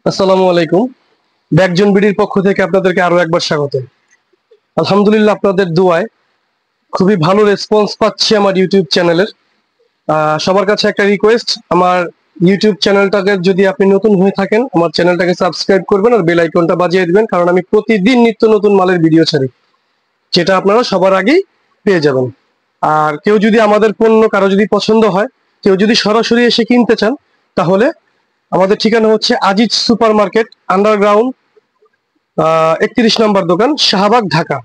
আসসালামু আলাইকুম। ব্যাকজন বিডির পক্ষ থেকে আপনাদেরকে আরো একবার স্বাগত। আলহামদুলিল্লাহ, আপনাদের দোয়ায় খুবই ভালো রেসপন্স পাচ্ছি আমার ইউটিউব চ্যানেলের। সবার কাছে একটা রিকোয়েস্ট, আমার ইউটিউব চ্যানেলটাকে যদি আপনি নতুন হয়ে থাকেন, আমার চ্যানেলটাকে সাবস্ক্রাইব করবেন আর বেল আইকনটা বাজিয়ে দিবেন, কারণ আমি প্রতিদিন নিত্য নতুন মালের ভিডিও ছাড়ি, যেটা আপনারা সবার আগেই পেয়ে যাবেন। আর কেউ যদি আমাদের পণ্য কারো যদি পছন্দ হয়, কেউ যদি সরাসরি এসে কিনতে চান, তাহলে আমাদের ঠিকানা হচ্ছে আজিজ সুপার মার্কেট, আন্ডারগ্রাউন্ড, 31 নম্বর দোকান, শাহবাগ, ঢাকা।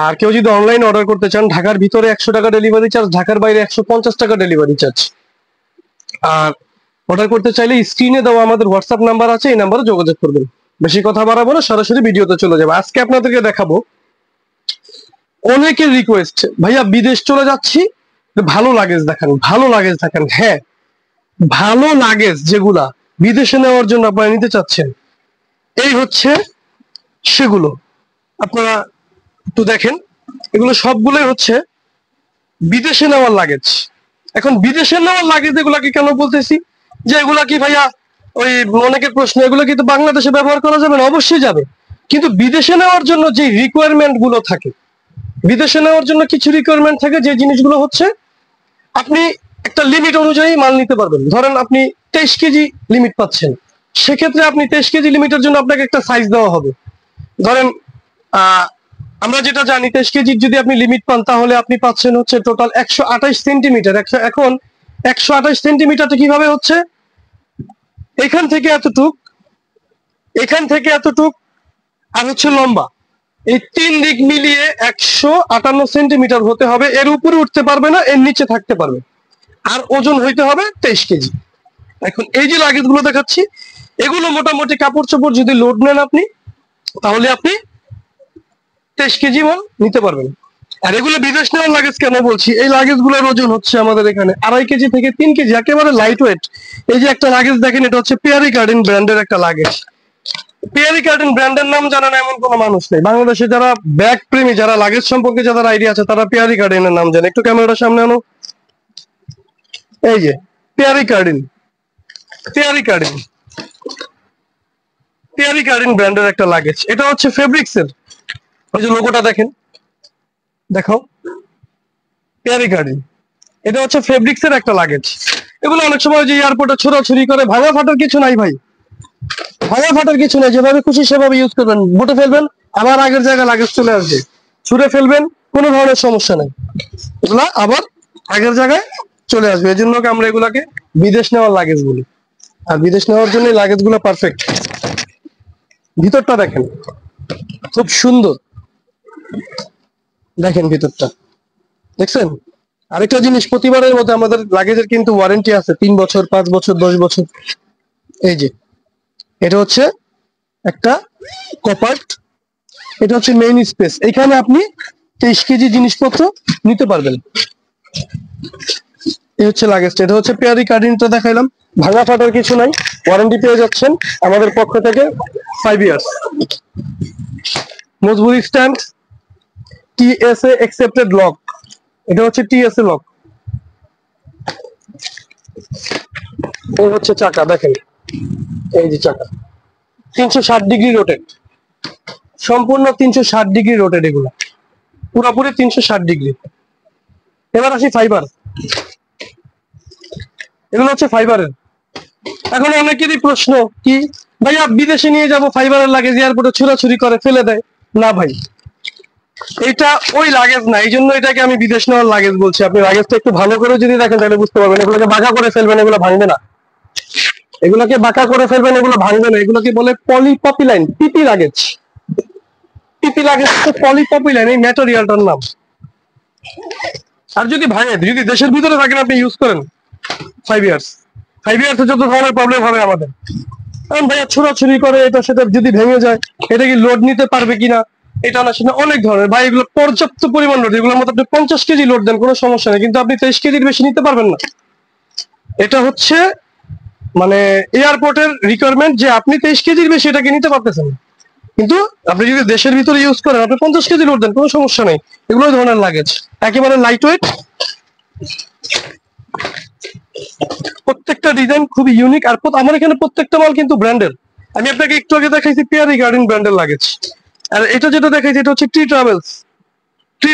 আর কেউ যদি অনলাইন অর্ডার করতে চান, ঢাকার ভিতরে 100 টাকা ডেলিভারি চার্জ, ঢাকার বাইরে 150 টাকা ডেলিভারি চার্জ। আর অর্ডার করতে চাইলে স্ক্রিনে দেওয়া আমাদের হোয়াটসঅ্যাপ নাম্বার আছে, এই নাম্বারে যোগাযোগ করবেন। বেশি কথা বাড়াবো না, সরাসরি ভিডিওতে চলে যাবো। আজকে আপনাদেরকে দেখাবো, অনেকের রিকোয়েস্ট, ভাইয়া বিদেশ চলে যাচ্ছি, ভালো লাগেজ দেখান, ভালো লাগেজ দেখান। হ্যাঁ, ভালো লাগেজ যেগুলা বিদেশে নেওয়ার জন্য আপনারা নিতে চাচ্ছেন, এই হচ্ছে সেগুলো। আপনারা একটু দেখেন, এগুলো সবগুলোই হচ্ছে বিদেশে নেওয়ার লাগেজ। এখন বিদেশে নেওয়ার লাগেজ এগুলাকে কেন বলতেছি, যে এগুলা কি ভাইয়া, ওই অনেকের প্রশ্ন, এগুলো কিন্তু বাংলাদেশে ব্যবহার করা যাবে না? অবশ্যই যাবে, কিন্তু বিদেশে নেওয়ার জন্য যে রিকোয়ারমেন্ট গুলো থাকে, বিদেশে নেওয়ার জন্য কিছু রিকোয়ারমেন্ট থাকে, যে জিনিসগুলো হচ্ছে আপনি একটা লিমিট অনুযায়ী মাল নিতে পারবেন। ধরেন আপনি 23 কেজি লিমিট পাচ্ছেন, সেক্ষেত্রে আপনি 23 কেজি লিমিটের জন্য আপনাকে একটা সাইজ দেওয়া হবে। ধরেন আমরা যেটা জানি, 23 কেজির যদি আপনি লিমিট পান, তাহলে আপনি পাচ্ছেন হচ্ছে টোটাল 128 সেন্টিমিটার। এখন 128 সেন্টিমিটারটা কিভাবে হচ্ছে, এখান থেকে এতটুক, এখান থেকে এতটুক, আর হচ্ছে লম্বা, এই তিন দিক মিলিয়ে 158 সেন্টিমিটার হতে হবে। এর উপরে উঠতে পারবে না, এর নিচে থাকতে পারবে। আর ওজন হইতে হবে 23 কেজি। এখন এই যে লাগেজ গুলো দেখাচ্ছি, এগুলো মোটামুটি কাপড় চোপড় যদি লোড নেন আপনি, তাহলে আপনি 23 কেজি মাল নিতে পারবেন। আর এগুলো বিদেশ নেওয়ার লাগেজ কেন বলছি, এই লাগেজ গুলোর ওজন হচ্ছে আমাদের এখানে 2.5 কেজি থেকে 3 কেজি, একেবারে লাইট ওয়েট। এই যে একটা লাগেজ দেখেন, এটা হচ্ছে পেয়ারি গার্ডেন ব্র্যান্ডের একটা লাগেজ। পেয়ারি গার্ডেন ব্র্যান্ডের নাম জানা না এমন কোনো মানুষ নেই বাংলাদেশে। যারা ব্যাগ প্রেমী, যারা লাগেজ সম্পর্কে যাদের আইডিয়া আছে, তারা পেয়ারি গার্ডেনের নাম জানে। একটু ক্যামেরাটার সামনে আনো। এই যে পেয়ারি গার্ডেন, পেয়ারি গার্ডেন, পেয়ারি গার্ডেন ব্র্যান্ডের একটা লাগেজ। এটা হচ্ছে ফেব্রিক্স এর, ওই যে লোগোটা দেখেন, দেখাও, পেয়ারি গার্ডেন। এটা হচ্ছে ফেব্রিক্স এর একটা লাগেজ। এগুলো অনেক সময় যে এয়ারপোর্টে ছোড়াছুরি করে, ভাঙা ফাটার কিছু নাই ভাই, ভাঙা ফাটার কিছু নাই। যেভাবে খুশি সেভাবে ইউজ করবেন, বুটে ফেলবেন, আবার আগের জায়গায় লাগেজ চলে আসবে, ছুঁড়ে ফেলবেন, কোনো ধরনের সমস্যা নেই, এগুলা আবার আগের জায়গায় চলে আসবে। এই জন্য আমরা এগুলাকে বিদেশ নেওয়ার লাগেজ বলি। আর বিদেশ নেওয়ার জন্য এই লাগেজ গুলো পারফেক্ট। ভিতরটা দেখেন, খুব সুন্দর, দেখেন ভিতরটা, দেখছেন? আরেকটা জিনিস, প্রতিবারের মধ্যে আমাদের লাগেজের কিন্তু ওয়ারেন্টি আছে 3 বছর, 5 বছর, 10 বছর। এই যে এটা হচ্ছে একটা কপার্ট, এটা হচ্ছে মেইন স্পেস। এখানে আপনি 23 কেজি জিনিসপত্র নিতে পারবেন। এই হচ্ছে লাগেজটা। এটা হচ্ছে পেয়ারি কার্ডিনটা দেখাইলাম, ভাঙা ফাটার কিছু নাই, ওয়ারেন্টি পেয়ে যাচ্ছেন আমাদের পক্ষ থেকে 5 ইয়ার্স। মজবুত স্ট্যান্ড, টিএসএ অ্যাকসেপ্টেড লক, এটা হচ্ছে টিএসএ লক। এই হচ্ছে চাকা, দেখেন, এই যে চাকা 360 ডিগ্রি রোটেট, সম্পূর্ণ 360 ডিগ্রি রোটেট, এগুলো পুরোপুরি 360 ডিগ্রি। এবার আসি ফাইবার, এগুলো হচ্ছে ফাইবারের। এখন অনেকেরই প্রশ্ন, কি ভাইয়া বিদেশে নিয়ে যাব ফাইবারের লাগেজ, এয়ারপোর্টে ছুড়াছুড়ি করে ফেলে দেয়। না ভাই, এটা ওই লাগেজ না, এই জন্য এটাকে আমি বিদেশ নেওয়ার লাগেজ বলছি। আপনি লাগেজটা একটু ভালো করে যদি দেখেন, তাহলে বুঝতে পারবেন। এগুলোকে বাঁকা করে ফেলবেন, এগুলো ভাঙবে না, এগুলোকে বাঁকা করে ফেলবেন, এগুলো ভাঙবে না। এগুলোকে বলে পলিপপিলাইন, পিপি লাগেজ। পিপি লাগেজ তো পলিপপিলাইন, এই ম্যাটেরিয়ালটার নাম। আর যদি ভাঙে, যদি দেশের ভিতরে থাকেন, আপনি ইউজ করেন 5 ইয়ার্স, 5 ইয়ার্সে যত ধরনের প্রবলেম হবে আমাদের। কারণ ভাইয়া ছোড়াছুরি করে, এটা সেটা যদি ভেঙে যায়, এটা কি লোড নিতে পারবে কিনা, এটা না সেটা অনেক ধরনের। ভাই এগুলো পর্যাপ্ত পরিমাণ লোড, এগুলোর মধ্যে আপনি 50 কেজি লোড দেন, কোনো সমস্যা নেই, কিন্তু আপনি 23 কেজির বেশি নিতে পারবেন না। এটা হচ্ছে মানে এয়ারপোর্টের রিকোয়ারমেন্ট, যে আপনি 23 কেজির বেশি এটাকে নিতে পারতেছেন, কিন্তু আপনি যদি দেশের ভিতরে ইউজ করেন, আপনি 50 কেজি লোড দেন, কোনো সমস্যা নেই। এগুলো ধরনের লাগেজ, একেবারে লাইট ওয়েট, প্রত্যেকটা ডিজাইন খুবই ইউনিক। আর আমার এখানে প্রত্যেকটা মাল কিন্তু ব্র্যান্ডের, আমি আপনাকে একটু আগে দেখাইছি পিয়ারি গার্ডেন ব্র্যান্ডের লাগেজ, আর এটা যেটা দেখাইছি এটা হচ্ছে ট্রি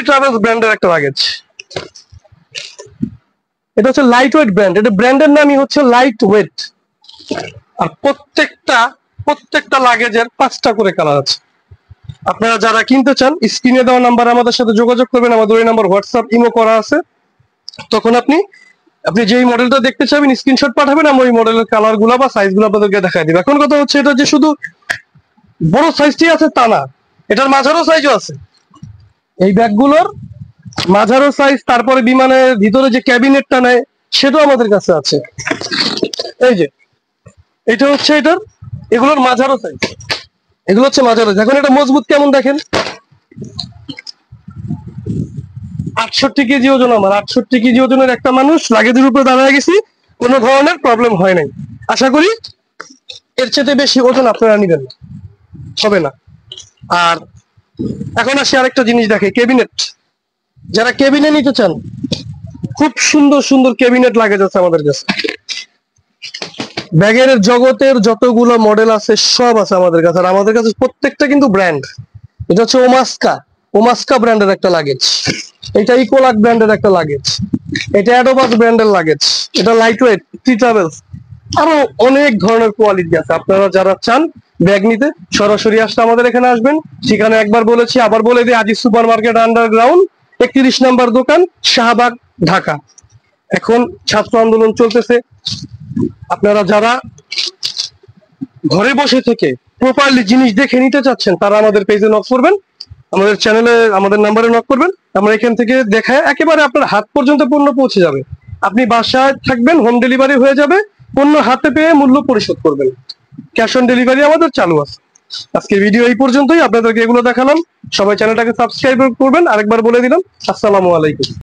ট্রাভেলস ব্র্যান্ডের একটা লাগেজ। এটা হচ্ছে লাইট ওয়েট ব্র্যান্ড, এটা ব্র্যান্ডের নামই হচ্ছে লাইট ওয়েট। আর প্রত্যেকটা লাগেজের 5টা করে কালার আছে। আপনারা যারা কিনতে চান স্ক্রিনে দেওয়া নাম্বার আমাদের সাথে যোগাযোগ করবেন, আমাদের ওই নাম্বার হোয়াটসঅ্যাপ ইমো করা আছে। তখন আপনি যেই মডেলটা দেখতে চাবেন স্ক্রিনশট পাঠাবেন, আমরা ওই মডেলের কালার গুলা বা সাইজ গুলো আপনাদেরকে দেখাই দিব। এখন কথা হচ্ছে এটা যে শুধু বড় সাইজটি আছে তা না, এটার মাঝারও সাইজও আছে। এই ব্যাগগুলোর মাঝারও সাইজ, তারপরে বিমানের ভিতরে যে ক্যাবিনেটটা নেয় সেটাও আমাদের কাছে আছে। এই যে এটা হচ্ছে এগুলোর মাঝারও সাইজ, এগুলো হচ্ছে মাঝারো। এখন এটা মজবুত কেমন দেখেন, 68 কেজি ওজন আমার। 68 কেজি ওজনের একটা মানুষ লাগেজের উপরে দাঁড়ায় গেছি, কোনো ধরনের প্রবলেম হয় নাই। আশা করি এর চেয়ে বেশি ওজন আপনারা নিবেন না, হবে না। আর এখন আসি আরেকটা জিনিস দেখে, ক্যাবিনেট। যারা ক্যাবিনেট নিতে চান, খুব সুন্দর সুন্দর ক্যাবিনেট লাগেজ আছে আমাদের কাছে। ব্যাগের জগতের যতগুলো মডেল আছে সব আছে আমাদের কাছে। আর আমাদের কাছে প্রত্যেকটা কিন্তু ব্র্যান্ড। এটা হচ্ছে ওমাস্কা ব্র্যান্ডের একটা লাগেজ, এটা ইকোলাক ব্র্যান্ডের একটা লাগেজ, এটা অ্যাডোবাস ব্র্যান্ডের লাগেজ, এটা লাইট ওয়েট ট্রি ট্রাভেলস। আরো অনেক ধরনের কোয়ালিটি আছে। আপনারা যারা চান ব্যাগ নিতে সরাসরি আসলে আমাদের এখানে আসবেন। সেখানে একবার বলেছি, আবার বলে দিই, আজিজ সুপার মার্কেট আন্ডারগ্রাউন্ড 31 নম্বর দোকান, শাহবাগ, ঢাকা। এখন ছাত্র আন্দোলন চলতেছে, আপনারা যারা ঘরে বসে থেকে প্রপারলি জিনিস দেখে নিতে চাচ্ছেন তারা আমাদের পেজে নক করবেন, আমাদের চ্যানেলে আমাদের নাম্বারে নক করবেন। আমরা এখান থেকে দেখায় একেবারে আপনার হাত পর্যন্ত পণ্য পৌঁছে যাবে। আপনি বাসায় থাকবেন, হোম ডেলিভারি হয়ে যাবে, পণ্য হাতে পেয়ে মূল্য পরিশোধ করবেন। ক্যাশ অন ডেলিভারি আমাদের চালু আছে। আজকে ভিডিও এই পর্যন্তই, আপনাদেরকে এগুলো দেখালাম। সবাই চ্যানেলটাকে সাবস্ক্রাইব করবেন। আরেকবার বলে দিলাম, আসসালামু আলাইকুম।